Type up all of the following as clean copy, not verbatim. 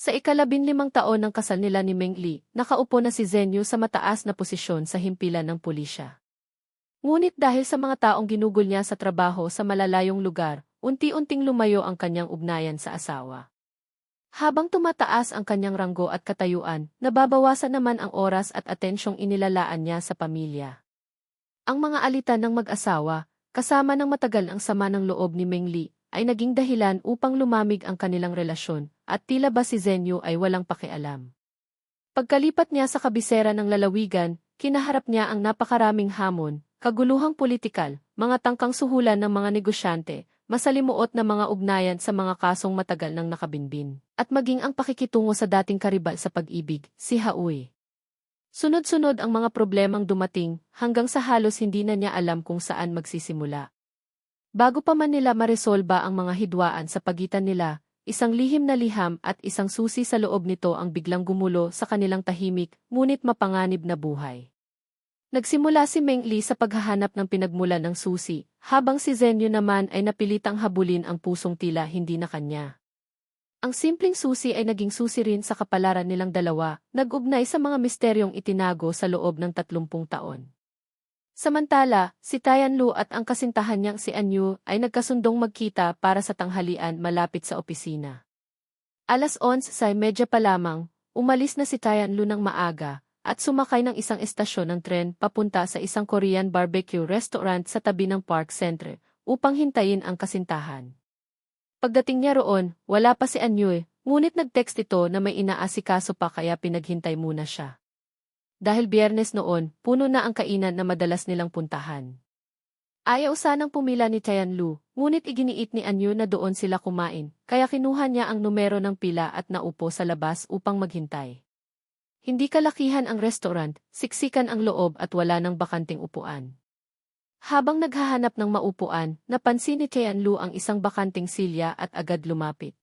Sa ika-15 taon ng kasal nila ni Meng Li, nakaupo na si Zhenyu sa mataas na posisyon sa himpilan ng pulisya. Ngunit dahil sa mga taong ginugol niya sa trabaho sa malalayong lugar, unti-unting lumayo ang kanyang ugnayan sa asawa. Habang tumataas ang kanyang ranggo at katayuan, nababawasan naman ang oras at atensyong inilalaan niya sa pamilya. Ang mga alitan ng mag-asawa, kasama ng matagal ang sama ng loob ni Meng Li, ay naging dahilan upang lumamig ang kanilang relasyon, at tila ba si Zhenyu ay walang pakialam. Pagkalipat niya sa kabisera ng lalawigan, kinaharap niya ang napakaraming hamon, kaguluhang politikal, mga tangkang suhulan ng mga negosyante, masalimuot na mga ugnayan sa mga kasong matagal nang nakabinbin, at maging ang pakikitungo sa dating karibal sa pag-ibig, si Haoy. Sunod-sunod ang mga problemang dumating, hanggang sa halos hindi na niya alam kung saan magsisimula. Bago pa man nila maresolba ang mga hidwaan sa pagitan nila, isang lihim na liham at isang susi sa loob nito ang biglang gumulo sa kanilang tahimik, ngunit mapanganib na buhay. Nagsimula si Meng Li sa paghahanap ng pinagmulan ng susi, habang si Zhenyu naman ay napilitang habulin ang pusong tila hindi na kanya. Ang simpleng susi ay naging susi rin sa kapalaran nilang dalawa, nag-ugnay sa mga misteryong itinago sa loob ng 30 taon. Samantala, si Tianlu at ang kasintahan niyang si Anyu ay nagkasundong magkita para sa tanghalian malapit sa opisina. 11:30 pa lamang, umalis na si Tianlu ng maaga, at sumakay ng isang estasyon ng tren papunta sa isang Korean barbecue restaurant sa tabi ng Park Center, upang hintayin ang kasintahan. Pagdating niya roon, wala pa si Anyu, ngunit nag-text ito na may inaasikaso pa kaya pinaghintay muna siya. Dahil Biyernes noon, puno na ang kainan na madalas nilang puntahan. Ayaw sanang pumila ni Tianlu, ngunit iginiit ni Anyu na doon sila kumain, kaya kinuha niya ang numero ng pila at naupo sa labas upang maghintay. Hindi kalakihan ang restaurant, siksikan ang loob at wala nang bakanting upuan. Habang naghahanap ng maupuan, napansin ni Tianlu ang isang bakanting silya at agad lumapit.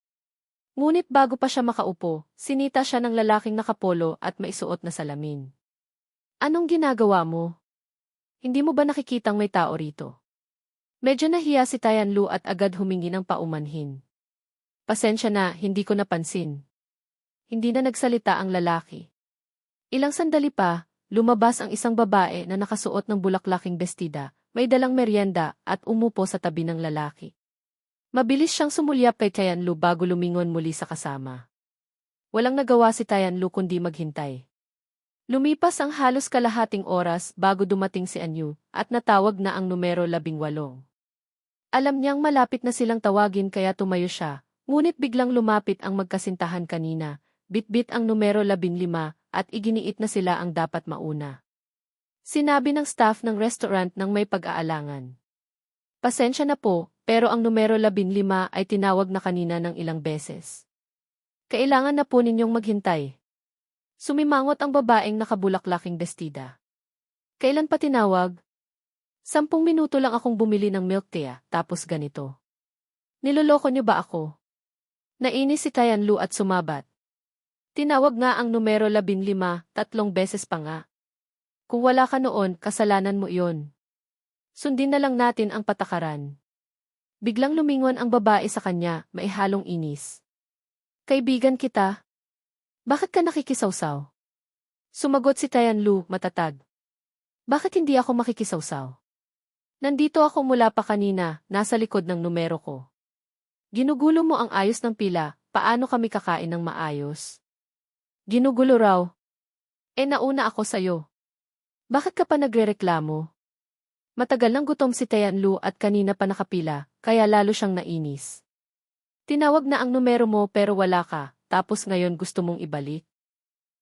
Ngunit bago pa siya makaupo, sinita siya ng lalaking nakapolo at maisuot na salamin. Anong ginagawa mo? Hindi mo ba nakikitang may tao rito? Medyo nahiya si Tianlu at agad humingi ng paumanhin. Pasensya na, hindi ko napansin. Hindi na nagsalita ang lalaki. Ilang sandali pa, lumabas ang isang babae na nakasuot ng bulaklaking bestida, may dalang merienda at umupo sa tabi ng lalaki. Mabilis siyang sumulyap kay Tianlu bago lumingon muli sa kasama. Walang nagawa si Tianlu kundi maghintay. Lumipas ang halos kalahating oras bago dumating si Anyu at natawag na ang numero 18. Alam niyang malapit na silang tawagin kaya tumayo siya, ngunit biglang lumapit ang magkasintahan kanina, bitbit ang numero 15 at iginiit na sila ang dapat mauna. Sinabi ng staff ng restaurant nang may pag-aalangan. Pasensya na po, pero ang numero 15 ay tinawag na kanina ng ilang beses. Kailangan na po ninyong maghintay. Sumimangot ang babaeng nakabulaklaking bestida. Kailan pa tinawag? 10 minuto lang akong bumili ng milk tea, tapos ganito. Niloloko niyo ba ako? Nainis si Tianlu at sumabat. Tinawag nga ang numero 15, 3 beses pa nga. Kung wala ka noon, kasalanan mo iyon. Sundin na lang natin ang patakaran. Biglang lumingon ang babae sa kanya, maihalong inis. Kaibigan kita. Bakit ka nakikisawsaw? Sumagot si Tianlu, matatag. Bakit hindi ako makikisawsaw? Nandito ako mula pa kanina, nasa likod ng numero ko. Ginugulo mo ang ayos ng pila, paano kami kakain ng maayos? Ginugulo raw. Nauna ako sa'yo. Bakit ka pa nagrereklamo? Matagal nang gutom si Tianlu at kanina pa nakapila, kaya lalo siyang nainis. Tinawag na ang numero mo pero wala ka, tapos ngayon gusto mong ibalik?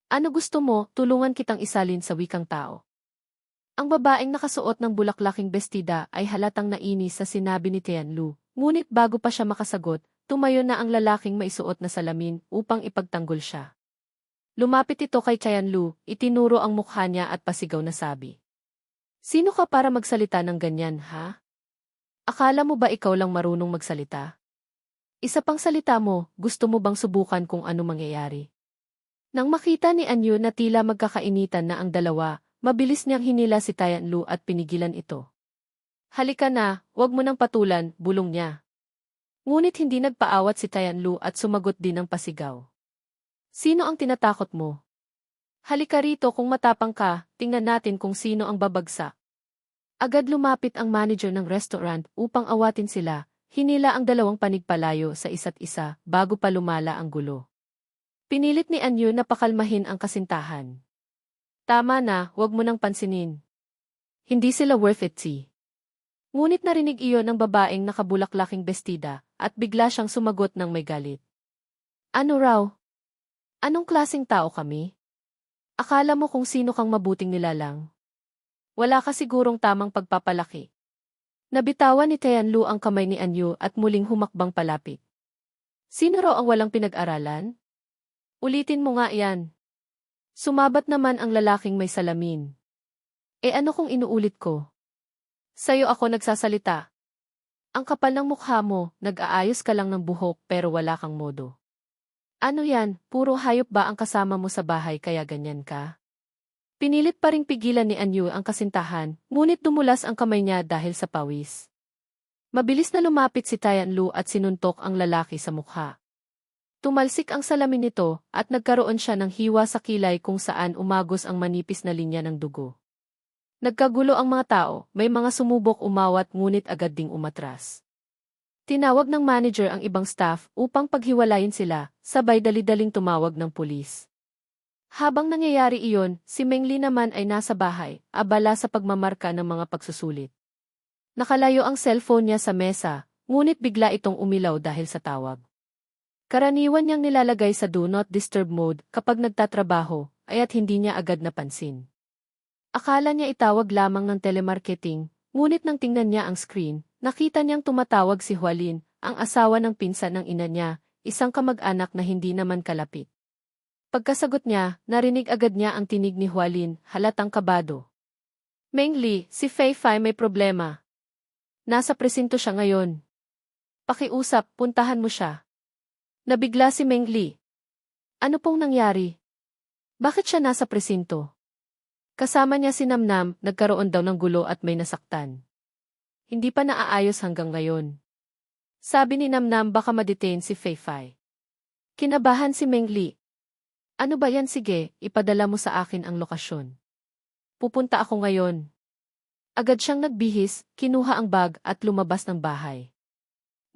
Ano gusto mo, tulungan kitang isalin sa wikang tao. Ang babaeng nakasuot ng bulaklaking bestida ay halatang nainis sa sinabi ni Tianlu, ngunit bago pa siya makasagot, tumayo na ang lalaking maisuot na salamin upang ipagtanggol siya. Lumapit ito kay Tianlu, itinuro ang mukha niya at pasigaw na sabi. Sino ka para magsalita ng ganyan, ha? Akala mo ba ikaw lang marunong magsalita? Isa pang salita mo, gusto mo bang subukan kung ano mangyayari? Nang makita ni Anyu na tila magkakainitan na ang dalawa, mabilis niyang hinila si Tianlu at pinigilan ito. Halika na, wag mo nang patulan, bulong niya. Ngunit hindi nagpaawat si Tianlu at sumagot din ng pasigaw. Sino ang tinatakot mo? Halika rito kung matapang ka, tingnan natin kung sino ang babagsak. Agad lumapit ang manager ng restaurant upang awatin sila, hinila ang dalawang panigpalayo sa isa't isa bago pa lumala ang gulo. Pinilit ni Anyu na pakalmahin ang kasintahan. Tama na, huwag mo nang pansinin. Hindi sila worth it, si. Ngunit narinig iyon ng babaeng nakabulaklaking bestida, at bigla siyang sumagot ng may galit. Ano raw? Anong klaseng tao kami? Akala mo kung sino kang mabuting nilalang? Wala ka sigurong tamang pagpapalaki. Nabitawan ni Tianlu ang kamay ni Anyu at muling humakbang palapit. Sino raw ang walang pinag-aralan? Ulitin mo nga yan. Sumabat naman ang lalaking may salamin. Ano kung inuulit ko? Sa'yo ako nagsasalita. Ang kapal ng mukha mo, nag-aayos ka lang ng buhok pero wala kang modo. Ano yan, puro hayop ba ang kasama mo sa bahay kaya ganyan ka? Pinilit pa ring pigilan ni Anyu ang kasintahan, ngunit dumulas ang kamay niya dahil sa pawis. Mabilis na lumapit si Tianlu at sinuntok ang lalaki sa mukha. Tumalsik ang salamin nito at nagkaroon siya ng hiwa sa kilay kung saan umagos ang manipis na linya ng dugo. Nagkagulo ang mga tao, may mga sumubok umawat ngunit agad ding umatras. Tinawag ng manager ang ibang staff upang paghiwalayin sila, sabay dali-daling tumawag ng pulis. Habang nangyayari iyon, si Meng Li naman ay nasa bahay, abala sa pagmamarka ng mga pagsusulit. Nakalayo ang cellphone niya sa mesa, ngunit bigla itong umilaw dahil sa tawag. Karaniwan niyang nilalagay sa Do Not Disturb mode kapag nagtatrabaho, at hindi niya agad napansin. Akala niya itawag lamang ng telemarketing, ngunit nang tingnan niya ang screen, nakita niyang tumatawag si Hualin, ang asawa ng pinsan ng ina niya, isang kamag-anak na hindi naman kalapit. Pagkasagot niya, narinig agad niya ang tinig ni Hualin, halatang kabado. Meng Li, si Fei Fei may problema. Nasa presinto siya ngayon. Pakiusap, puntahan mo siya. Nabigla si Meng Li. Ano pong nangyari? Bakit siya nasa presinto? Kasama niya si Namnam, nagkaroon daw ng gulo at may nasaktan. Hindi pa naaayos hanggang ngayon. Sabi ni Namnam baka ma-detain si Fei Fei. Kinabahan si Meng Li. Ano ba yan, sige, ipadala mo sa akin ang lokasyon. Pupunta ako ngayon. Agad siyang nagbihis, kinuha ang bag at lumabas ng bahay.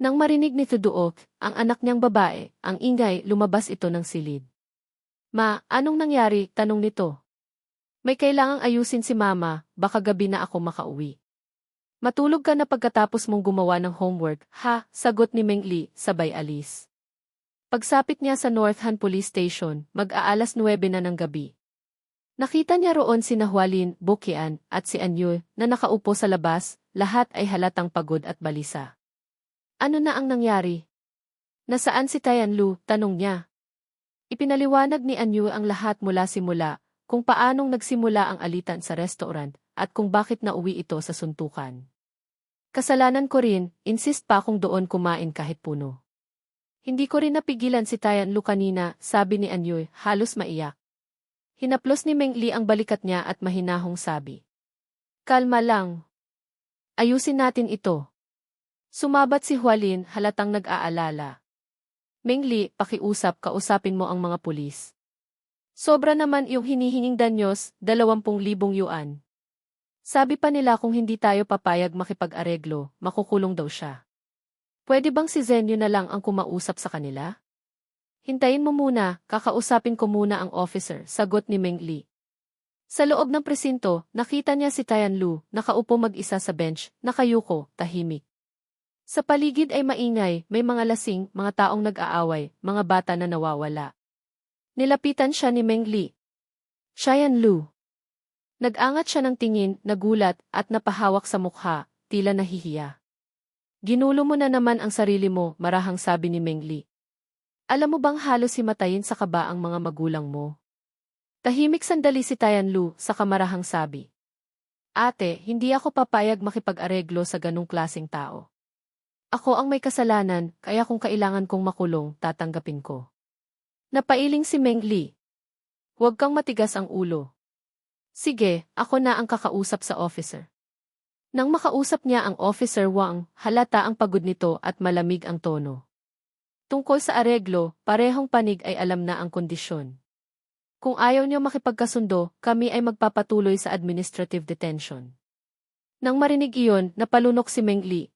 Nang marinig ni Tuduok, ang anak niyang babae, ang ingay, lumabas ito ng silid. Ma, anong nangyari? Tanong nito. May kailangang ayusin si mama, baka gabi na ako makauwi. Matulog ka na pagkatapos mong gumawa ng homework, ha? Sagot ni Meng Li, sabay alis. Pagsapit niya sa North Han Police Station, mag-aalas 9 na ng gabi. Nakita niya roon si Hualin, Bukian, at si Anyu, na nakaupo sa labas, lahat ay halatang pagod at balisa. Ano na ang nangyari? Nasaan si Tianlu? Tanong niya. Ipinaliwanag ni Anyu ang lahat mula simula, kung paanong nagsimula ang alitan sa restaurant, at kung bakit nauwi ito sa suntukan. Kasalanan ko rin, insist pa akong doon kumain kahit puno. Hindi ko rin napigilan si Tianlu kanina, sabi ni Anyu, halos maiyak. Hinaplos ni Meng Li ang balikat niya at mahinahong sabi. Kalma lang. Ayusin natin ito. Sumabat si Hualin, halatang nag-aalala. Meng Li, pakiusap, kausapin mo ang mga pulis. Sobra naman yung hinihinging danyos, 20,000 yuan. Sabi pa nila kung hindi tayo papayag makipag-areglo, makukulong daw siya. Pwede bang si Zenyu na lang ang kumausap sa kanila? Hintayin mo muna, kakausapin ko muna ang officer, sagot ni Meng Li. Sa loob ng presinto, nakita niya si Tianlu, nakaupo mag-isa sa bench, nakayuko, tahimik. Sa paligid ay maingay, may mga lasing, mga taong nag-aaway, mga bata na nawawala. Nilapitan siya ni Meng Li. Tianlu. Nag-angat siya ng tingin, nagulat, at napahawak sa mukha, tila nahihiya. Ginulo mo na naman ang sarili mo, marahang sabi ni Meng Li. Alam mo bang halos himatayin sa kaba ang mga magulang mo? Tahimik sandali si Tianlu, sa kamarahang sabi. Ate, hindi ako papayag makipag-areglo sa ganong klaseng tao. Ako ang may kasalanan, kaya kung kailangan kong makulong, tatanggapin ko. Napailing si Meng Li. Huwag kang matigas ang ulo. Sige, ako na ang kakausap sa officer. Nang makausap niya ang officer Wang, halata ang pagod nito at malamig ang tono. Tungkol sa areglo, parehong panig ay alam na ang kondisyon. Kung ayaw niyo makipagkasundo, kami ay magpapatuloy sa administrative detention. Nang marinig iyon, napalunok si Meng Li.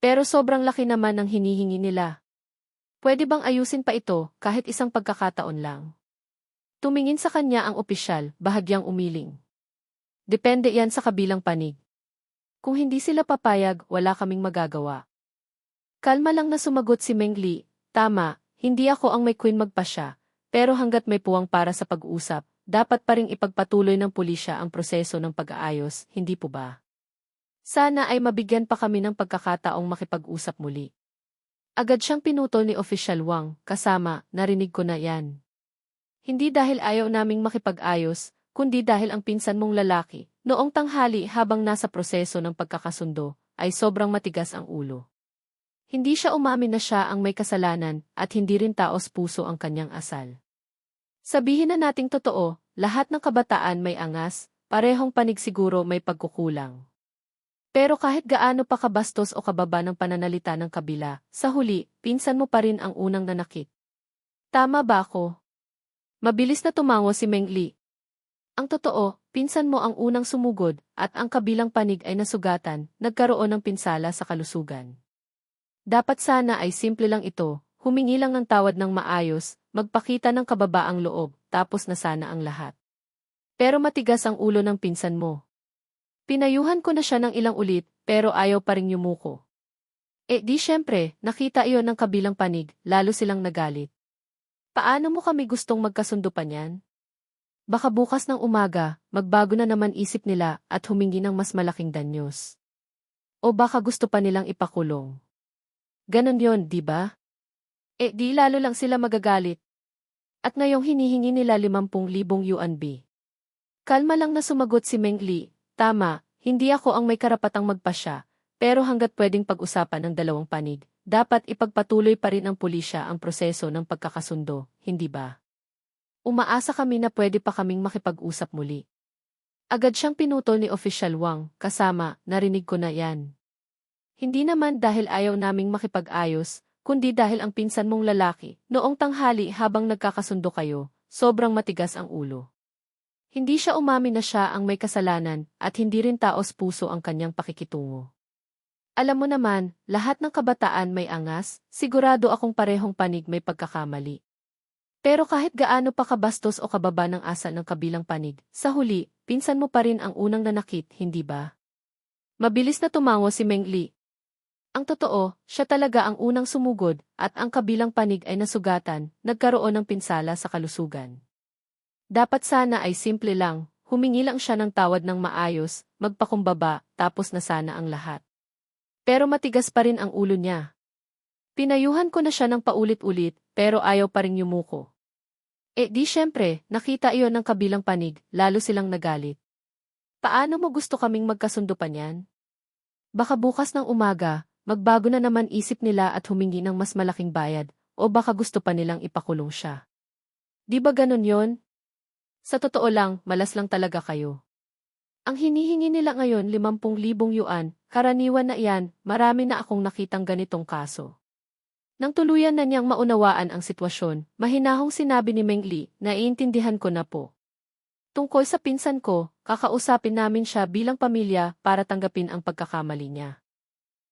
Pero sobrang laki naman ng hinihingi nila. Pwede bang ayusin pa ito kahit isang pagkakataon lang? Tumingin sa kanya ang opisyal, bahagyang umiling. Depende yan sa kabilang panig. Kung hindi sila papayag, wala kaming magagawa. Kalma lang na sumagot si Meng Li. Tama, hindi ako ang may queen magpasya, pero hanggat may puwang para sa pag-uusap, dapat pa ring ipagpatuloy ng pulisya ang proseso ng pag-aayos, hindi po ba? Sana ay mabigyan pa kami ng pagkakataong makipag-usap muli. Agad siyang pinutol ni Official Wang, kasama, narinig ko na yan. Hindi dahil ayaw naming makipag-ayos, kundi dahil ang pinsan mong lalaki, noong tanghali habang nasa proseso ng pagkakasundo, ay sobrang matigas ang ulo. Hindi siya umamin na siya ang may kasalanan at hindi rin taos puso ang kanyang asal. Sabihin na nating totoo, lahat ng kabataan may angas, parehong panig siguro may pagkukulang. Pero kahit gaano pa kabastos o kababa ng pananalita ng kabila, sa huli, pinsan mo pa rin ang unang nanakit. Tama ba ako? Mabilis na tumango si Meng Li. Ang totoo, pinsan mo ang unang sumugod at ang kabilang panig ay nasugatan, nagkaroon ng pinsala sa kalusugan. Dapat sana ay simple lang ito, humingi lang ng tawad ng maayos, magpakita ng kababaang loob, tapos na sana ang lahat. Pero matigas ang ulo ng pinsan mo. Pinayuhan ko na siya ng ilang ulit, pero ayaw pa ring yumuko. Di syempre, nakita iyon ng kabilang panig, lalo silang nagalit. Paano mo kami gustong magkasundo pa niyan? Baka bukas ng umaga, magbago na naman isip nila at humingi ng mas malaking danyos. O baka gusto pa nilang ipakulong. Ganon yon, di ba? Di lalo lang sila magagalit. At ngayong hinihingi nila 50,000 yuan. Kalma lang na sumagot si Meng Li. Tama, hindi ako ang may karapatang magpasya, pero hanggat pwedeng pag-usapan ng dalawang panig, dapat ipagpatuloy pa rin ng pulisya ang proseso ng pagkakasundo, hindi ba? Umaasa kami na pwede pa kaming makipag-usap muli. Agad siyang pinutol ni Official Wang, kasama, narinig ko na yan. Hindi naman dahil ayaw naming makipag-ayos, kundi dahil ang pinsan mong lalaki, noong tanghali habang nagkakasundo kayo, sobrang matigas ang ulo. Hindi siya umamin na siya ang may kasalanan at hindi rin taos puso ang kanyang pakikitungo. Alam mo naman, lahat ng kabataan may angas, sigurado akong parehong panig may pagkakamali. Pero kahit gaano pa kabastos o kababa ng asal ng kabilang panig, sa huli, pinsan mo pa rin ang unang nanakit, hindi ba? Mabilis na tumango si Meng Li. Ang totoo, siya talaga ang unang sumugod at ang kabilang panig ay nasugatan, nagkaroon ng pinsala sa kalusugan. Dapat sana ay simple lang, humingi lang siya ng tawad ng maayos, magpakumbaba, tapos na sana ang lahat. Pero matigas pa rin ang ulo niya. Pinayuhan ko na siya ng paulit-ulit, pero ayaw pa rin yumuko. Di syempre, nakita iyon ng kabilang panig, lalo silang nagalit. Paano mo gusto kaming magkasundo pa niyan? Baka bukas ng umaga, magbago na naman isip nila at humingi ng mas malaking bayad, o baka gusto pa nilang ipakulong siya. Di ba ganun yon? Sa totoo lang, malas lang talaga kayo. Ang hinihingi nila ngayon 50,000 yuan, karaniwan na iyan, marami na akong nakitang ganitong kaso. Nang tuluyan na niyang maunawaan ang sitwasyon, mahinahong sinabi ni Meng Li, naiintindihan ko na po. Tungkol sa pinsan ko, kakausapin namin siya bilang pamilya para tanggapin ang pagkakamali niya.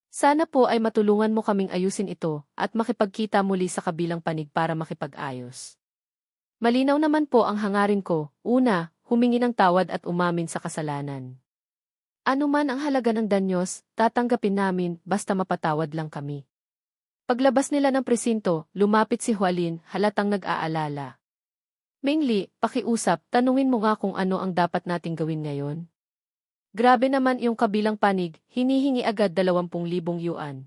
Sana po ay matulungan mo kaming ayusin ito at makipagkita muli sa kabilang panig para makipag-ayos. Malinaw naman po ang hangarin ko, una, humingi ng tawad at umamin sa kasalanan. Ano man ang halaga ng danyos, tatanggapin namin basta mapatawad lang kami. Paglabas nila ng presinto, lumapit si Hualin, halatang nag-aalala. Meng Li, pakiusap, tanungin mo nga kung ano ang dapat nating gawin ngayon. Grabe naman yung kabilang panig, hinihingi agad 20,000 yuan.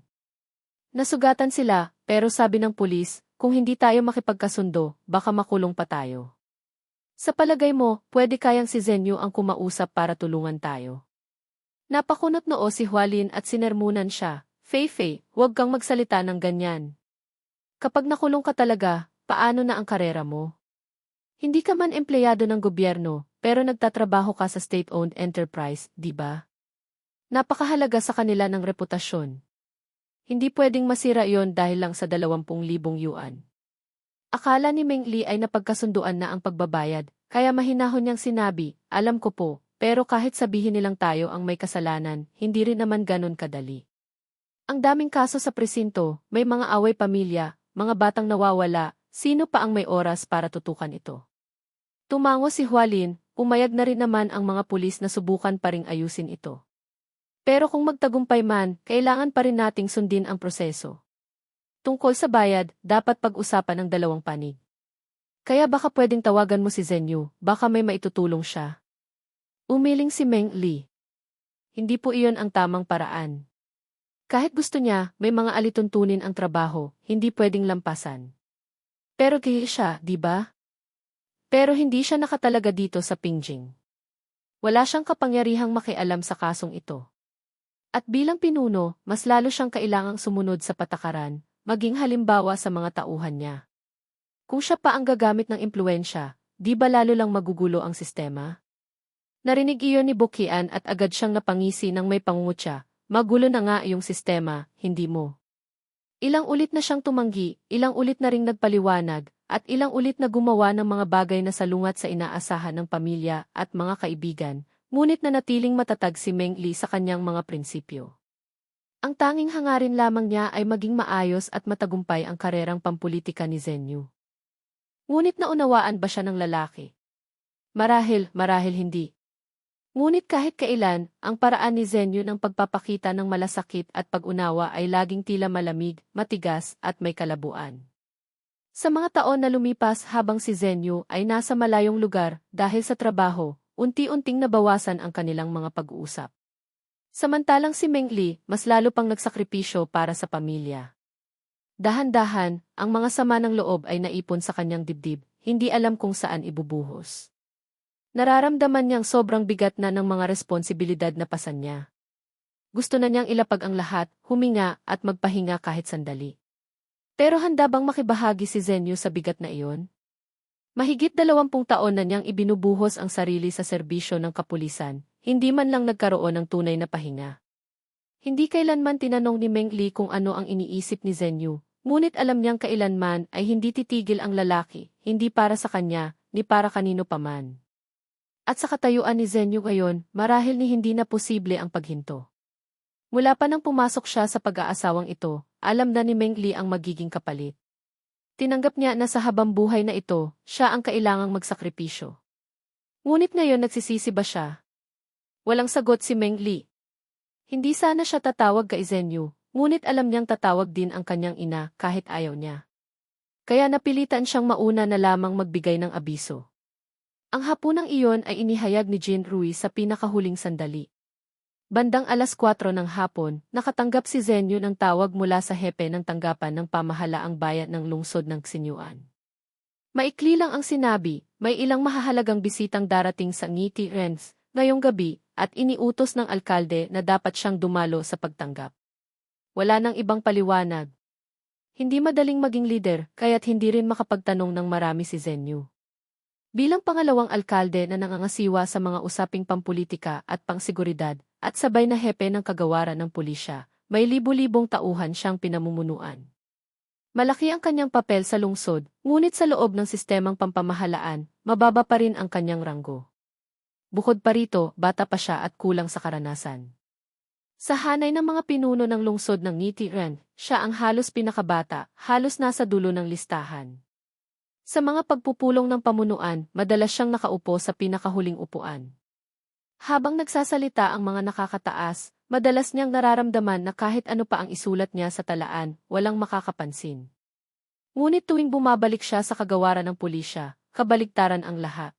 Nasugatan sila, pero sabi ng pulis, kung hindi tayo makipagkasundo, baka makulong pa tayo. Sa palagay mo, pwede kayang si Zenyu ang kumausap para tulungan tayo. Napakunot noo si Hualin at sinermunan siya, Fei, huwag kang magsalita ng ganyan. Kapag nakulong ka talaga, paano na ang karera mo? Hindi ka man empleyado ng gobyerno, pero nagtatrabaho ka sa state-owned enterprise, di ba? Napakahalaga sa kanila ng reputasyon. Hindi pwedeng masira iyon dahil lang sa 20,000 yuan. Akala ni Meng Li ay napagkasunduan na ang pagbabayad, kaya mahinahon niyang sinabi, alam ko po, pero kahit sabihin nilang tayo ang may kasalanan, hindi rin naman ganun kadali. Ang daming kaso sa presinto, may mga away pamilya, mga batang nawawala, sino pa ang may oras para tutukan ito? Tumango si Hualin, pumayag na rin naman ang mga pulis na subukan pa ring ayusin ito. Pero kung magtagumpay man, kailangan pa rin nating sundin ang proseso. Tungkol sa bayad, dapat pag-usapan ng dalawang panig. Kaya baka pwedeng tawagan mo si Zhenyu, baka may maitutulong siya. Umiling si Meng Li. Hindi po iyon ang tamang paraan. Kahit gusto niya, may mga alituntunin ang trabaho, hindi pwedeng lampasan. Pero kaya siya, di ba? Pero hindi siya nakatalaga dito sa Pingjing. Wala siyang kapangyarihang makialam sa kasong ito. At bilang pinuno, mas lalo siyang kailangang sumunod sa patakaran, maging halimbawa sa mga tauhan niya. Kung siya pa ang gagamit ng impluensya, di ba lalo lang magugulo ang sistema? Narinig iyon ni Bukian at agad siyang napangisi ng may pangungutya. Magulo na nga yung sistema, hindi mo. Ilang ulit na siyang tumanggi, ilang ulit na ring nagpaliwanag, at ilang ulit na gumawa ng mga bagay na salungat sa inaasahan ng pamilya at mga kaibigan, ngunit nanatiling matatag si Meng Li sa kanyang mga prinsipyo. Ang tanging hangarin lamang niya ay maging maayos at matagumpay ang karerang pampulitika ni Zhenyu. Ngunit naunawaan ba siya ng lalaki? Marahil hindi. Ngunit kahit kailan, ang paraan ni Zhenyu ng pagpapakita ng malasakit at pag-unawa ay laging tila malamig, matigas, at may kalabuan. Sa mga taon na lumipas habang si Zhenyu ay nasa malayong lugar dahil sa trabaho, unti-unting nabawasan ang kanilang mga pag-uusap. Samantalang si Meng Li, mas lalo pang nagsakripisyo para sa pamilya. Dahan-dahan, ang mga sama ng loob ay naipon sa kanyang dibdib, hindi alam kung saan ibubuhos. Nararamdaman niyang sobrang bigat na ng mga responsibilidad na pasan niya. Gusto na niyang ilapag ang lahat, huminga at magpahinga kahit sandali. Pero handa bang makibahagi si Zhenyu sa bigat na iyon? Mahigit 20 taon na niyang ibinubuhos ang sarili sa serbisyo ng kapulisan, hindi man lang nagkaroon ng tunay na pahinga. Hindi kailanman tinanong ni Meng Li kung ano ang iniisip ni Zhenyu, ngunit alam niyang kailanman ay hindi titigil ang lalaki, hindi para sa kanya, ni para kanino paman. At sa katayuan ni Zhenyu ngayon, marahil ni hindi na posible ang paghinto. Mula pa nang pumasok siya sa pag-aasawang ito, alam na ni Meng Li ang magiging kapalit. Tinanggap niya na sa habang buhay na ito, siya ang kailangang magsakripisyo. Ngunit ngayon nagsisisi ba siya? Walang sagot si Meng Li. Hindi sana siya tatawag kay Zhenyu, ngunit alam niyang tatawag din ang kanyang ina kahit ayaw niya. Kaya napilitan siyang mauna na lamang magbigay ng abiso. Ang hapunang iyon ay inihayag ni Jin Rui sa pinakahuling sandali. Bandang 4:00 ng hapon, nakatanggap si Zhenyu ng tawag mula sa hepe ng tanggapan ng pamahalaang bayan ng lungsod ng Xinyuan. Maikli lang ang sinabi, may ilang mahahalagang bisitang darating sa Ngiti Rens ngayong gabi at iniutos ng alkalde na dapat siyang dumalo sa pagtanggap. Wala nang ibang paliwanag. Hindi madaling maging lider kaya't hindi rin makapagtanong ng marami si Zhenyu. Bilang pangalawang alkalde na nangangasiwa sa mga usaping pampulitika at pangseguridad, at sabay na hepe ng kagawaran ng pulisya, may libu-libong tauhan siyang pinamumunuan. Malaki ang kanyang papel sa lungsod, ngunit sa loob ng sistemang pampamahalaan, mababa pa rin ang kanyang ranggo. Bukod pa rito, bata pa siya at kulang sa karanasan. Sa hanay ng mga pinuno ng lungsod ng Ngiti Ren, siya ang halos pinakabata, halos nasa dulo ng listahan. Sa mga pagpupulong ng pamunuan, madalas siyang nakaupo sa pinakahuling upuan. Habang nagsasalita ang mga nakakataas, madalas niyang nararamdaman na kahit ano pa ang isulat niya sa talaan, walang makakapansin. Ngunit tuwing bumabalik siya sa kagawaran ng pulisya, kabaligtaran ang lahat.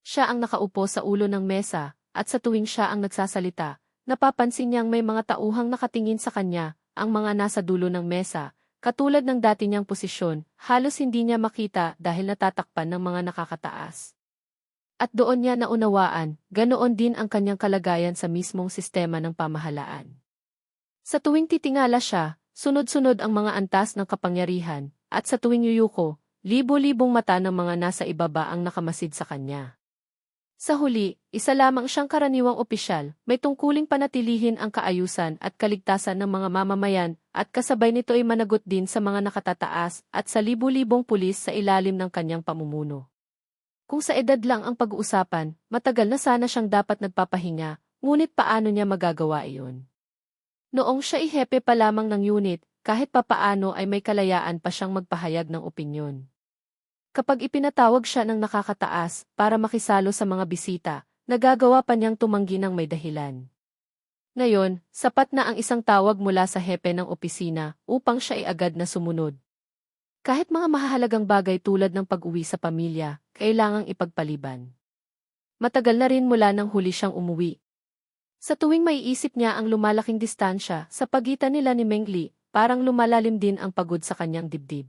Siya ang nakaupo sa ulo ng mesa, at sa tuwing siya ang nagsasalita, napapansin niyang may mga tauhang nakatingin sa kanya, ang mga nasa dulo ng mesa. Katulad ng dati niyang posisyon, halos hindi niya makita dahil natatakpan ng mga nakakataas. At doon niya naunawaan, ganoon din ang kanyang kalagayan sa mismong sistema ng pamahalaan. Sa tuwing titingala siya, sunod-sunod ang mga antas ng kapangyarihan, at sa tuwing yuyuko, libo-libong mata ng mga nasa ibaba ang nakamasid sa kanya. Sa huli, isa lamang siyang karaniwang opisyal, may tungkuling panatilihin ang kaayusan at kaligtasan ng mga mamamayan at kasabay nito ay managot din sa mga nakatataas at sa libu-libong pulis sa ilalim ng kanyang pamumuno. Kung sa edad lang ang pag-uusapan, matagal na sana siyang dapat nagpapahinga, ngunit paano niya magagawa iyon? Noong siya ay hepe pa lamang ng unit, kahit papaano ay may kalayaan pa siyang magpahayag ng opinyon. Kapag ipinatawag siya ng nakakataas para makisalo sa mga bisita, nagagawa pa niyang tumanggi ng may dahilan. Ngayon, sapat na ang isang tawag mula sa hepe ng opisina upang siya ay agad na sumunod. Kahit mga mahahalagang bagay tulad ng pag-uwi sa pamilya, kailangang ipagpaliban. Matagal na rin mula nang huli siyang umuwi. Sa tuwing maiisip niya ang lumalaking distansya sa pagitan nila ni Meng Li, parang lumalalim din ang pagod sa kanyang dibdib.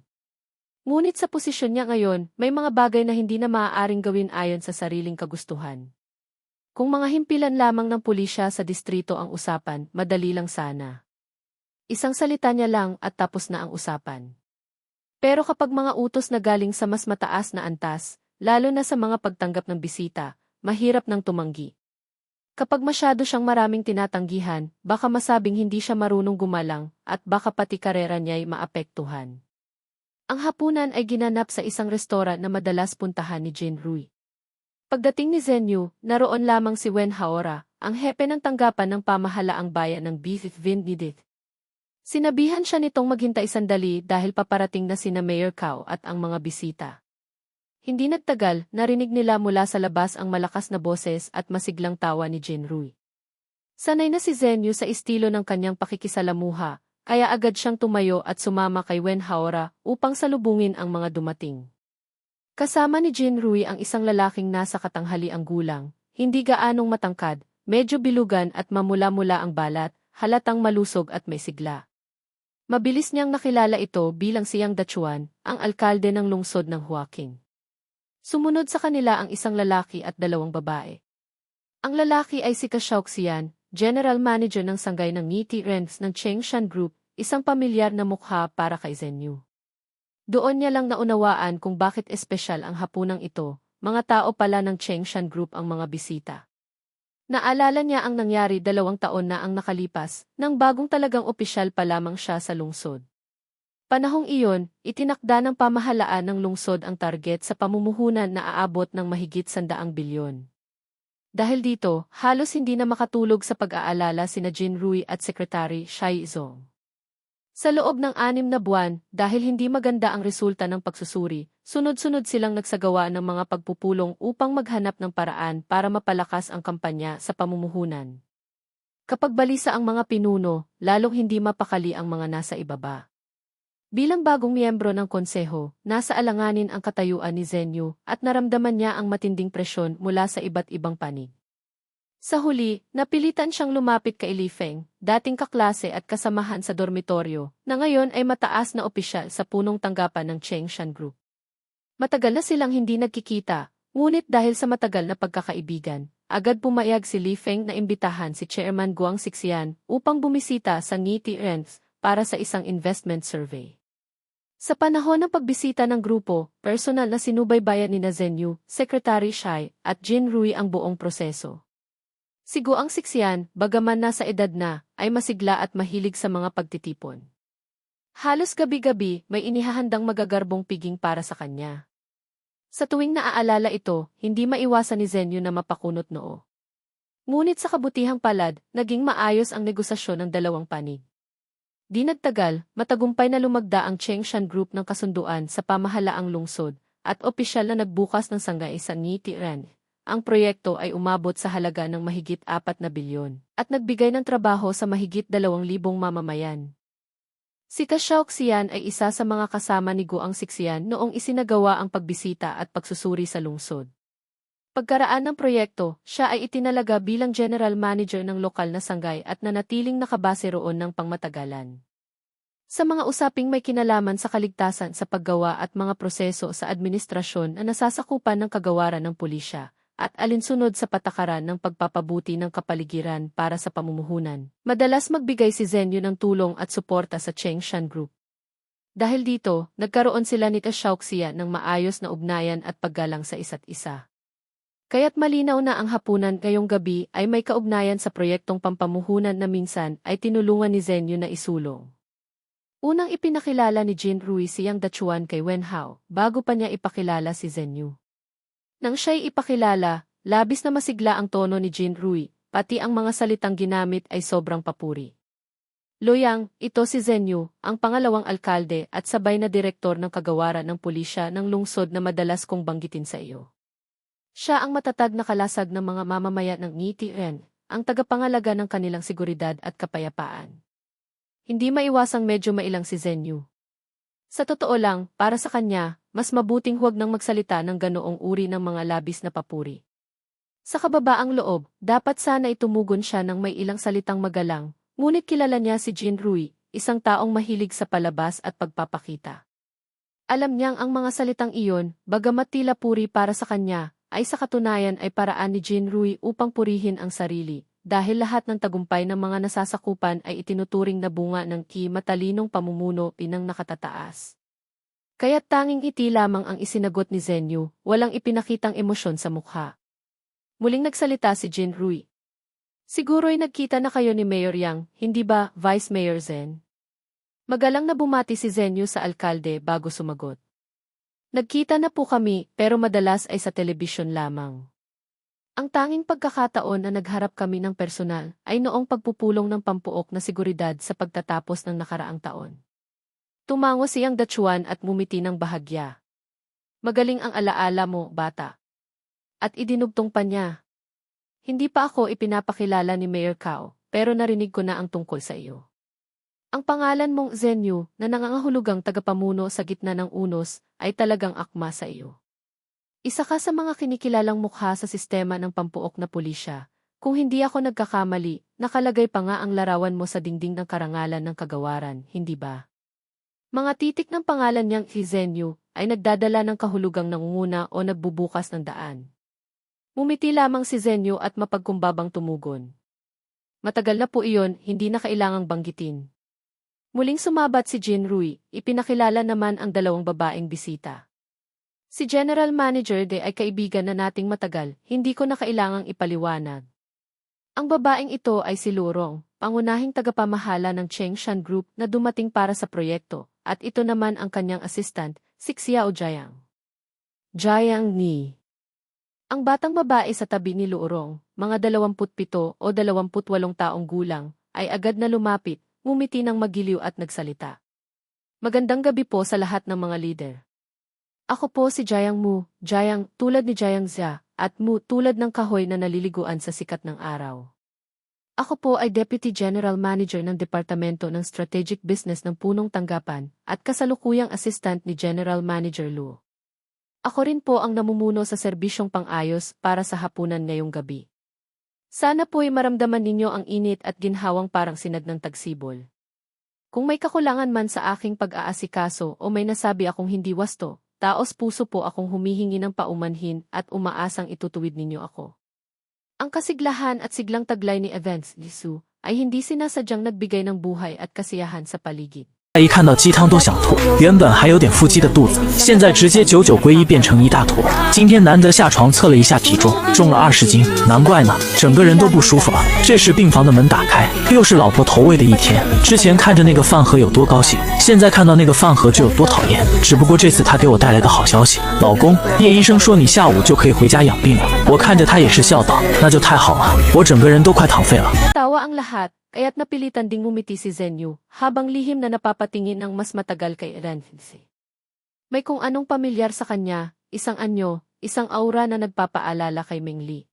Ngunit sa posisyon niya ngayon, may mga bagay na hindi na maaaring gawin ayon sa sariling kagustuhan. Kung mga himpilan lamang ng pulisya sa distrito ang usapan, madali lang sana. Isang salita niya lang at tapos na ang usapan. Pero kapag mga utos na galing sa mas mataas na antas, lalo na sa mga pagtanggap ng bisita, mahirap nang tumanggi. Kapag masyado siyang maraming tinatanggihan, baka masabing hindi siya marunong gumalang at baka pati karera niya'y maapektuhan. Ang hapunan ay ginanap sa isang restoran na madalas puntahan ni Jin Rui. Pagdating ni Zhenyu, naroon lamang si Wen Haora, ang hepe ng tanggapan ng pamahalaang bayan ng Vinidith. Sinabihan siya nitong maghintay sandali dahil paparating na sina Mayor Cao at ang mga bisita. Hindi nagtagal, narinig nila mula sa labas ang malakas na boses at masiglang tawa ni Jin Rui. Sanay na si Zhenyu sa estilo ng kanyang pakikisalamuha, kaya agad siyang tumayo at sumama kay Wen Haora upang salubungin ang mga dumating. Kasama ni Jin Rui ang isang lalaking nasa katanghaliang gulang, hindi gaanong matangkad, medyo bilugan at mamula-mula ang balat, halatang malusog at may sigla. Mabilis niyang nakilala ito bilang siyang Dachuan, ang alkalde ng lungsod ng Huaqing. Sumunod sa kanila ang isang lalaki at dalawang babae. Ang lalaki ay si Xiaoxian, General Manager ng sanggay ng Ngiti Rents ng Chengshan Group, isang pamilyar na mukha para kay Zhenyu. Doon niya lang naunawaan kung bakit espesyal ang hapunang ito, mga tao pala ng Chengshan Group ang mga bisita. Naalala niya ang nangyari 2 taon na ang nakalipas, nang bagong talagang opisyal pa lamang siya sa lungsod. Panahong iyon, itinakda ng pamahalaan ng lungsod ang target sa pamumuhunan na aabot ng mahigit 100 bilyon. Dahil dito, halos hindi na makatulog sa pag-aalala sina Jin Rui at Secretary Shai Zong. Sa loob ng 6 na buwan, dahil hindi maganda ang resulta ng pagsusuri, sunod-sunod silang nagsagawa ng mga pagpupulong upang maghanap ng paraan para mapalakas ang kampanya sa pamumuhunan. Kapag balisa ang mga pinuno, lalong hindi mapakali ang mga nasa ibaba. Bilang bagong miyembro ng konseho, nasa alanganin ang katayuan ni Zhenyu at naramdaman niya ang matinding presyon mula sa iba't ibang panig. Sa huli, napilitan siyang lumapit kay Li Feng, dating kaklase at kasamahan sa dormitoryo, na ngayon ay mataas na opisyal sa punong tanggapan ng Chengshan Group. Matagal na silang hindi nagkikita, ngunit dahil sa matagal na pagkakaibigan, agad pumayag si Li Feng na imbitahan si Chairman Guang Sixian upang bumisita sa Ngiti Rents para sa isang investment survey. Sa panahon ng pagbisita ng grupo, personal na sinubaybayan ni Zhenyu, Secretary Shai, at Jin Rui ang buong proseso. Si Guang Sixian, bagaman nasa edad na, ay masigla at mahilig sa mga pagtitipon. Halos gabi-gabi, may inihahandang magagarbong piging para sa kanya. Sa tuwing naaalala ito, hindi maiwasan ni Zhenyu na mapakunot noo. Ngunit sa kabutihang palad, naging maayos ang negosasyon ng dalawang panig. Di nagtagal, matagumpay na lumagda ang Chengshan Group ng kasunduan sa pamahalaang lungsod, at opisyal na nagbukas ng sanggay sa Ngiti Rents. Ang proyekto ay umabot sa halaga ng mahigit 4 na bilyon, at nagbigay ng trabaho sa mahigit 2,000 mamamayan. Si Xiaoxian ay isa sa mga kasama ni Guang Sixian noong isinagawa ang pagbisita at pagsusuri sa lungsod. Pagkaraan ng proyekto, siya ay itinalaga bilang General Manager ng lokal na sanggay at nanatiling nakabase roon ng pangmatagalan. Sa mga usaping may kinalaman sa kaligtasan sa paggawa at mga proseso sa administrasyon na nasasakupan ng kagawaran ng pulisya, at alinsunod sa patakaran ng pagpapabuti ng kapaligiran para sa pamumuhunan, madalas magbigay si Zhenyu ng tulong at suporta sa Chengshan Group. Dahil dito, nagkaroon sila ni Xiaoxia ng maayos na ugnayan at paggalang sa isa't isa. Kaya't malinaw na ang hapunan ngayong gabi ay may kaugnayan sa proyektong pampamuhunan na minsan ay tinulungan ni Zenyu na isulong. Unang ipinakilala ni Jin Rui si Yang Dachuan kay Wen Hao bago pa niya ipakilala si Zenyu. Nang siya'y ipakilala, labis na masigla ang tono ni Jin Rui, pati ang mga salitang ginamit ay sobrang papuri. Loyang, ito si Zenyu, ang pangalawang alkalde at sabay na direktor ng kagawaran ng pulisya ng lungsod na madalas kong banggitin sa iyo. Siya ang matatag na kalasag ng mga mamamayan ng Ngiti Ren, ang tagapangalaga ng kanilang seguridad at kapayapaan. Hindi maiwasang medyo mailang si Zenyu. Sa totoo lang, para sa kanya, mas mabuting huwag nang magsalita ng ganoong uri ng mga labis na papuri. Sa kababaang loob, dapat sana itumugon siya ng may ilang salitang magalang. Ngunit kilala niya si Jin Rui, isang taong mahilig sa palabas at pagpapakita. Alam niyang ang mga salitang iyon, bagamat tila puri para sa kanya, ay sa katunayan ay paraan ni Jin Rui upang purihin ang sarili, dahil lahat ng tagumpay ng mga nasasakupan ay itinuturing na bunga ng matalinong pamumuno pinang nakatataas. Kaya't tanging ngiti lamang ang isinagot ni Zenyu, walang ipinakitang emosyon sa mukha. Muling nagsalita si Jin Rui. Siguro'y nagkita na kayo ni Mayor Yang, hindi ba, Vice Mayor Zen? Magalang na bumati si Zenyu sa alkalde bago sumagot. Nagkita na po kami, pero madalas ay sa telebisyon lamang. Ang tanging pagkakataon na nagharap kami ng personal ay noong pagpupulong ng pampuok na seguridad sa pagtatapos ng nakaraang taon. Tumango siyang Dachuan at mumiti ng bahagya. Magaling ang alaala mo, bata. At idinugtong pa niya. Hindi pa ako ipinapakilala ni Mayor Cao, pero narinig ko na ang tungkol sa iyo. Ang pangalan mong Zenyu, na nangangahulugang tagapamuno sa gitna ng unos, ay talagang akma sa iyo. Isa ka sa mga kinikilalang mukha sa sistema ng pampuok na pulisya. Kung hindi ako nagkakamali, nakalagay pa nga ang larawan mo sa dingding ng karangalan ng kagawaran, hindi ba? Mga titik ng pangalan niyang Zenyu ay nagdadala ng kahulugang nangunguna o nagbubukas ng daan. Mumiti lamang si Zenyu at mapagkumbabang tumugon. Matagal na po iyon, hindi na kailangang banggitin. Muling sumabat si Jin Rui, ipinakilala naman ang dalawang babaeng bisita. Si General Manager De ay kaibigan na nating matagal, hindi ko na kailangang ipaliwanag. Ang babaeng ito ay si Lurong, pangunahing tagapamahala ng Chengshan Group na dumating para sa proyekto, at ito naman ang kanyang assistant, si Xiao Jiang. Jiang Ni. Ang batang babae sa tabi ni Lurong, mga 27 o 28 taong gulang, ay agad na lumapit, ngumiti ng magiliw at nagsalita. Magandang gabi po sa lahat ng mga leader. Ako po si Jiang Mu, Jiang tulad ni Jiang Xia, at Mu tulad ng kahoy na naliliguan sa sikat ng araw. Ako po ay Deputy General Manager ng Departamento ng Strategic Business ng Punong Tanggapan at kasalukuyang assistant ni General Manager Lu. Ako rin po ang namumuno sa serbisyong pang-ayos para sa hapunan ngayong gabi. Sana po'y maramdaman ninyo ang init at ginhawang parang sinag ng tagsibol. Kung may kakulangan man sa aking pag-aasikaso o may nasabi akong hindi wasto, taos puso po akong humihingi ng paumanhin at umaasang itutuwid ninyo ako. Ang kasiglahan at siglang taglay ni Events Lisu ay hindi sinasadyang nagbigay ng buhay at kasiyahan sa paligid. 一看到鸡汤都想吐，原本还有点腹肌的肚子，现在直接99归一变成一大坨。今天难得下床测了一下体重，重了20斤，难怪呢，整个人都不舒服了。这时病房的门打开，又是老婆投喂的一天。之前看着那个饭盒有多高兴，现在看到那个饭盒就有多讨厌。只不过这次他给我带来个好消息，老公，叶医生说你下午就可以回家养病了。我看着他也是笑道，那就太好了，我整个人都快躺废了。 Tawa ang lahat. Kaya't napilitan ding ngumiti si Zenyu, habang lihim na napapatingin ang mas matagal kay Renzi. May kung anong pamilyar sa kanya, isang anyo, isang aura na nagpapaalala kay Meng Li.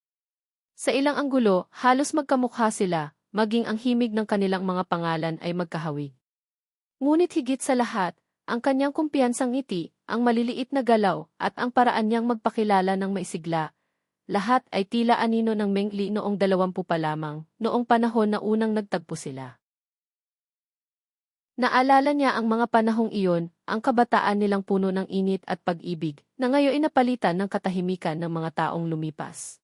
Sa ilang anggulo, halos magkamukha sila, maging ang himig ng kanilang mga pangalan ay magkahawig. Ngunit higit sa lahat, ang kanyang kumpiyansang ngiti, ang maliliit na galaw, at ang paraan niyang magpakilala ng maisigla, lahat ay tila anino ng Meng Li noong 20 pa lamang, noong panahon na unang nagtagpo sila. Naalala niya ang mga panahong iyon, ang kabataan nilang puno ng init at pag-ibig, na ngayon inapalitan ng katahimikan ng mga taong lumipas.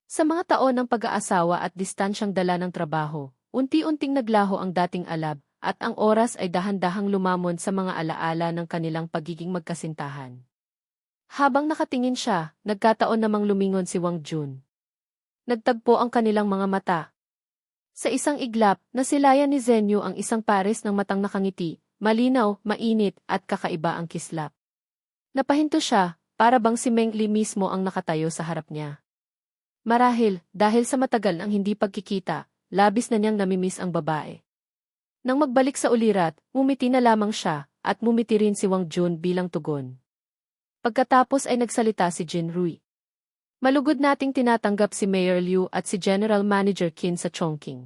Sa mga taon ng pag-aasawa at distansyang dala ng trabaho, unti-unting naglaho ang dating alab, at ang oras ay dahan-dahang lumamon sa mga alaala ng kanilang pagiging magkasintahan. Habang nakatingin siya, nagkataon namang lumingon si Wang Jun. Nagtagpo ang kanilang mga mata. Sa isang iglap, nasilayan ni Zenyu ang isang pares ng matang nakangiti, malinaw, mainit, at kakaiba ang kislap. Napahinto siya, para bang si Meng Li mismo ang nakatayo sa harap niya. Marahil, dahil sa matagal ang hindi pagkikita, labis na niyang namimiss ang babae. Nang magbalik sa ulirat, ngumiti na lamang siya, at ngumiti rin si Wang Jun bilang tugon. Pagkatapos ay nagsalita si Jin Rui. Malugod nating tinatanggap si Mayor Liu at si General Manager Qin sa Chongqing.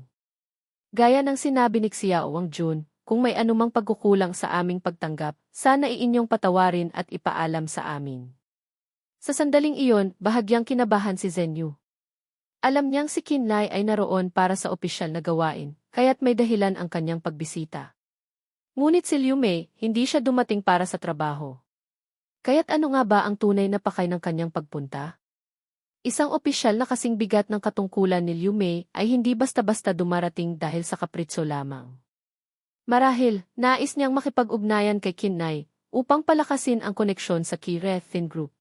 Gaya ng sinabi ni Xiao Wang Jun, kung may anumang pagkukulang sa aming pagtanggap, sana iinyong patawarin at ipaalam sa amin. Sa sandaling iyon, bahagyang kinabahan si Zenyu. Alam niyang si Qinlai ay naroon para sa opisyal na gawain, kaya't may dahilan ang kanyang pagbisita. Ngunit si Liu Mei, hindi siya dumating para sa trabaho. Kaya't ano nga ba ang tunay na pakay ng kanyang pagpunta? Isang opisyal na kasing bigat ng katungkulan ni Liu Mei ay hindi basta-basta dumarating dahil sa kapritso lamang. Marahil, nais niyang makipag-ugnayan kay Qinlai upang palakasin ang koneksyon sa Qi-Re-Thin Group.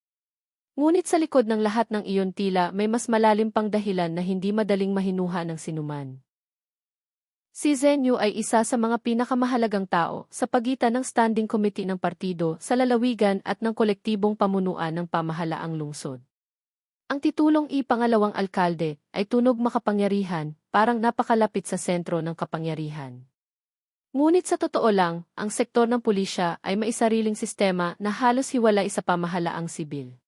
Ngunit sa likod ng lahat ng iyon tila may mas malalim pang dahilan na hindi madaling mahinuha ng sinuman. Si Zenyu ay isa sa mga pinakamahalagang tao sa pagitan ng standing committee ng partido sa lalawigan at ng kolektibong pamunuan ng pamahalaang lungsod. Ang titulong ipangalawang alkalde ay tunog makapangyarihan, parang napakalapit sa sentro ng kapangyarihan. Ngunit sa totoo lang, ang sektor ng pulisya ay may sariling sistema na halos hiwalay sa pamahalaang sibil.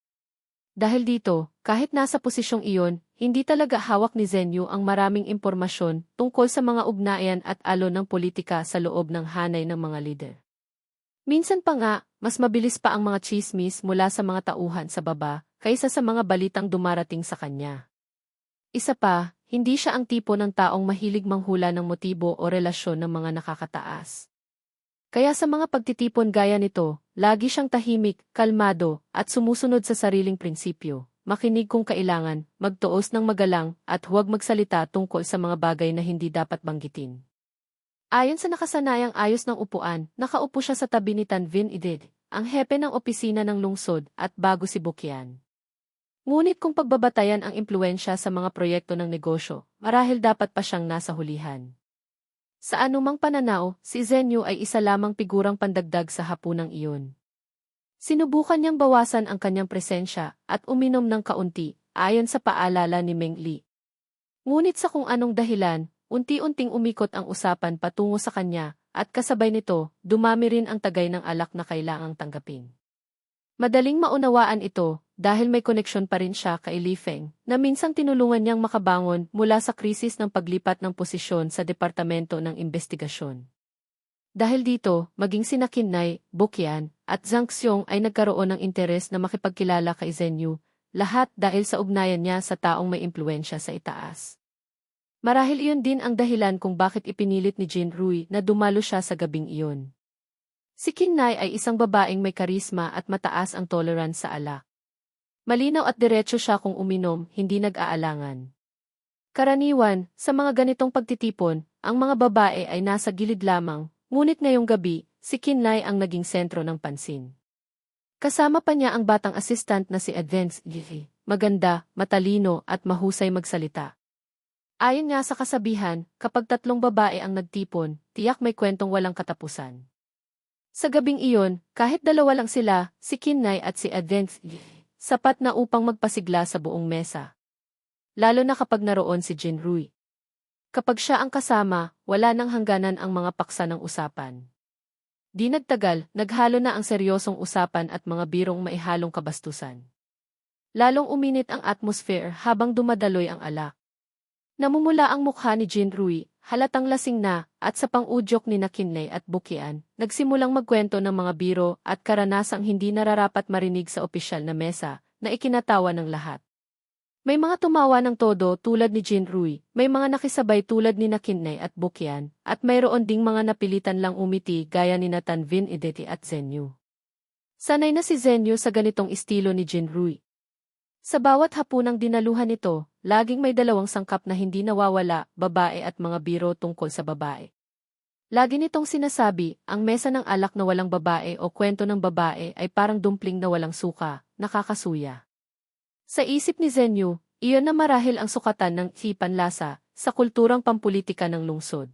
Dahil dito, kahit nasa posisyong iyon, hindi talaga hawak ni Zenyu ang maraming impormasyon tungkol sa mga ugnayan at alon ng politika sa loob ng hanay ng mga lider. Minsan pa nga, mas mabilis pa ang mga chismis mula sa mga tauhan sa baba kaysa sa mga balitang dumarating sa kanya. Isa pa, hindi siya ang tipo ng taong mahilig manghula ng motibo o relasyon ng mga nakakataas. Kaya sa mga pagtitipon gaya nito, lagi siyang tahimik, kalmado, at sumusunod sa sariling prinsipyo. Makinig kung kailangan, magtuos ng magalang, at huwag magsalita tungkol sa mga bagay na hindi dapat banggitin. Ayon sa nakasanayang ayos ng upuan, nakaupo siya sa tabi ni Tan Vin Idid, ang hepe ng opisina ng lungsod, at bago si Bukian. Ngunit kung pagbabatayan ang impluensya sa mga proyekto ng negosyo, marahil dapat pa siyang nasa hulihan. Sa anumang pananaw, si Zenyu ay isa lamang figurang pandagdag sa hapunang iyon. Sinubukan niyang bawasan ang kanyang presensya at uminom ng kaunti, ayon sa paalala ni Meng Li. Ngunit sa kung anong dahilan, unti-unting umikot ang usapan patungo sa kanya, at kasabay nito, dumami rin ang tagay ng alak na kailangang tanggapin. Madaling maunawaan ito, dahil may koneksyon pa rin siya kay Li Feng, na minsang tinulungan niyang makabangon mula sa krisis ng paglipat ng posisyon sa Departamento ng Investigasyon. Dahil dito, maging sina Qinlai, Bukian, at Zhang Xiong ay nagkaroon ng interes na makipagkilala kay Zenyu, lahat dahil sa ugnayan niya sa taong may impluensya sa itaas. Marahil iyon din ang dahilan kung bakit ipinilit ni Jin Rui na dumalo siya sa gabing iyon. Si Qinlai ay isang babaeng may karisma at mataas ang tolerance sa alak. Malinaw at diretso siya kung uminom, hindi nag-aalangan. Karaniwan, sa mga ganitong pagtitipon, ang mga babae ay nasa gilid lamang, ngunit ngayong gabi, si Qinlai ang naging sentro ng pansin. Kasama pa niya ang batang assistant na si Advance Li, maganda, matalino at mahusay magsalita. Ayon nga sa kasabihan, kapag tatlong babae ang nagtipon, tiyak may kwentong walang katapusan. Sa gabing iyon, kahit dalawa lang sila, si Qinlai at si Advance Li, sapat na upang magpasigla sa buong mesa. Lalo na kapag naroon si Jin Rui. Kapag siya ang kasama, wala nang hangganan ang mga paksa ng usapan. Di nagtagal, naghalo na ang seryosong usapan at mga birong maihalong kabastusan. Lalong uminit ang atmosphere habang dumadaloy ang alak. Namumula ang mukha ni Jin Rui, halatang lasing na, at sa pang-udyok ni Qinlai at Bukian, nagsimulang magkwento ng mga biro at karanasang hindi nararapat marinig sa opisyal na mesa, na ikinatawa ng lahat. May mga tumawa ng todo tulad ni Jin Rui, may mga nakisabay tulad ni Qinlai at Bukian, at mayroon ding mga napilitan lang umiti gaya ni Tan Vin Ideti at Zenyu. Sanay na si Zenyu sa ganitong estilo ni Jin Rui. Sa bawat hapunang dinaluhan nito, laging may dalawang sangkap na hindi nawawala, babae at mga biro tungkol sa babae. Lagi nitong sinasabi, ang mesa ng alak na walang babae o kwento ng babae ay parang dumpling na walang suka, nakakasuya. Sa isip ni Zenyu, iyon na marahil ang sukatan ng panlasa sa kulturang pampulitika ng lungsod.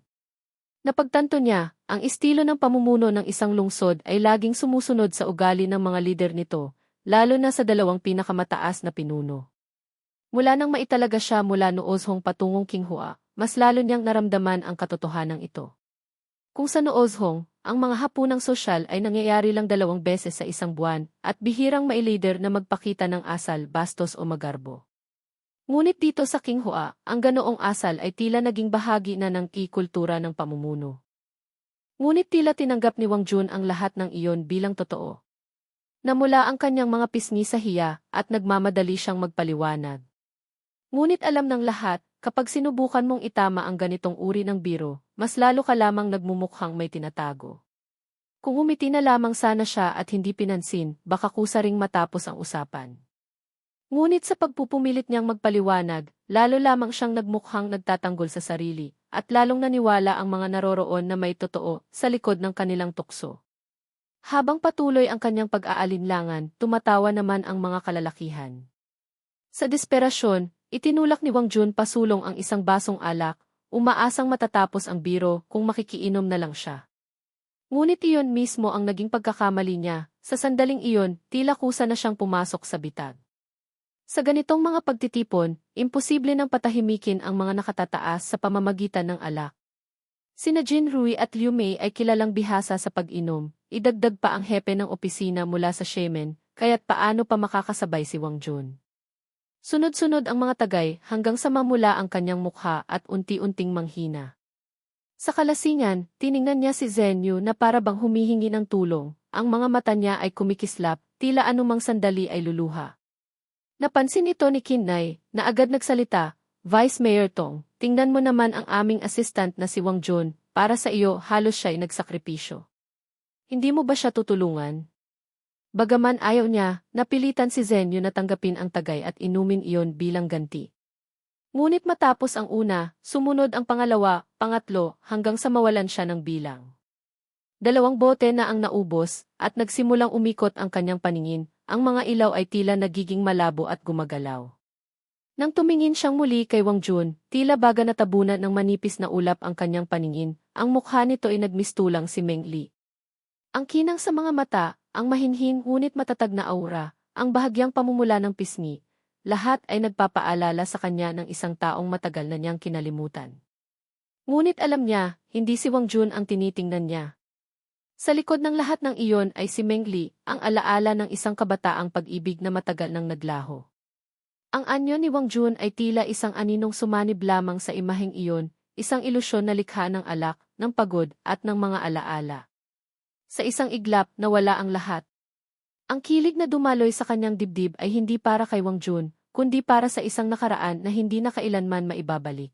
Napagtanto niya, ang estilo ng pamumuno ng isang lungsod ay laging sumusunod sa ugali ng mga lider nito, lalo na sa dalawang pinakamataas na pinuno. Mula nang maitalaga siya mula Noozhong patungong Qinghua, mas lalo niyang naramdaman ang katotohanan ito. Kung sa Noozhong, ang mga hapunang sosyal ay nangyayari lang 2 beses sa isang buwan at bihirang may leader na magpakita ng asal, bastos o magarbo. Ngunit dito sa Qinghua, ang ganoong asal ay tila naging bahagi na ng kultura ng pamumuno. Ngunit tila tinanggap ni Wang Jun ang lahat ng iyon bilang totoo. Namula ang kanyang mga pisngi sa hiya at nagmamadali siyang magpaliwanag. Ngunit alam ng lahat, kapag sinubukan mong itama ang ganitong uri ng biro, mas lalo ka lamang nagmumukhang may tinatago. Kung umiti na lamang sana siya at hindi pinansin, baka kusa ring matapos ang usapan. Ngunit sa pagpupumilit niyang magpaliwanag, lalo lamang siyang nagmukhang nagtatanggol sa sarili, at lalong naniwala ang mga naroroon na may totoo sa likod ng kanilang tukso. Habang patuloy ang kanyang pag-aalinlangan, tumatawa naman ang mga kalalakihan. Sa desperasyon, itinulak ni Wang Jun pasulong ang isang basong alak, umaasang matatapos ang biro kung makikiinom na lang siya. Ngunit iyon mismo ang naging pagkakamali niya, sa sandaling iyon, tila kusa na siyang pumasok sa bitag. Sa ganitong mga pagtitipon, imposible nang patahimikin ang mga nakatataas sa pamamagitan ng alak. Sina Jin Rui at Liu Mei ay kilalang bihasa sa pag-inom, idagdag pa ang hepe ng opisina mula sa Shemen, kaya't paano pa makakasabay si Wang Jun. Sunod-sunod ang mga tagay hanggang sa mamula ang kanyang mukha at unti-unting manghina. Sa kalasingan, tiningnan niya si Zenyu na para bang humihingi ng tulong, ang mga mata niya ay kumikislap, tila anumang sandali ay luluha. Napansin ito ni Kinnay, na agad nagsalita, Vice Mayor Tong, tingnan mo naman ang aming assistant na si Wang Jun, para sa iyo halos siya'y nagsakripisyo. Hindi mo ba siya tutulungan? Bagaman ayaw niya, napilitan si Zenyu na tanggapin ang tagay at inumin iyon bilang ganti. Ngunit matapos ang una, sumunod ang pangalawa, pangatlo, hanggang sa mawalan siya ng bilang. 2 bote na ang naubos, at nagsimulang umikot ang kanyang paningin, ang mga ilaw ay tila nagiging malabo at gumagalaw. Nang tumingin siyang muli kay Wang Jun, tila baga natabunan ng manipis na ulap ang kanyang paningin, ang mukha nito ay nagmistulang si Meng Li. Ang kinang sa mga mata, ang mahinhin ngunit matatag na aura, ang bahagyang pamumula ng pisngi, lahat ay nagpapaalala sa kanya ng isang taong matagal na niyang kinalimutan. Ngunit alam niya, hindi si Wang Jun ang tinitingnan niya. Sa likod ng lahat ng iyon ay si Meng Li, ang alaala ng isang kabataang pag-ibig na matagal nang naglaho. Ang anyo ni Wang Jun ay tila isang aninong sumanib lamang sa imaheng iyon, isang ilusyon na likha ng alak, ng pagod, at ng mga alaala. Sa isang iglap, nawala ang lahat. Ang kilig na dumaloy sa kanyang dibdib ay hindi para kay Wang Jun, kundi para sa isang nakaraan na hindi na kailanman maibabalik.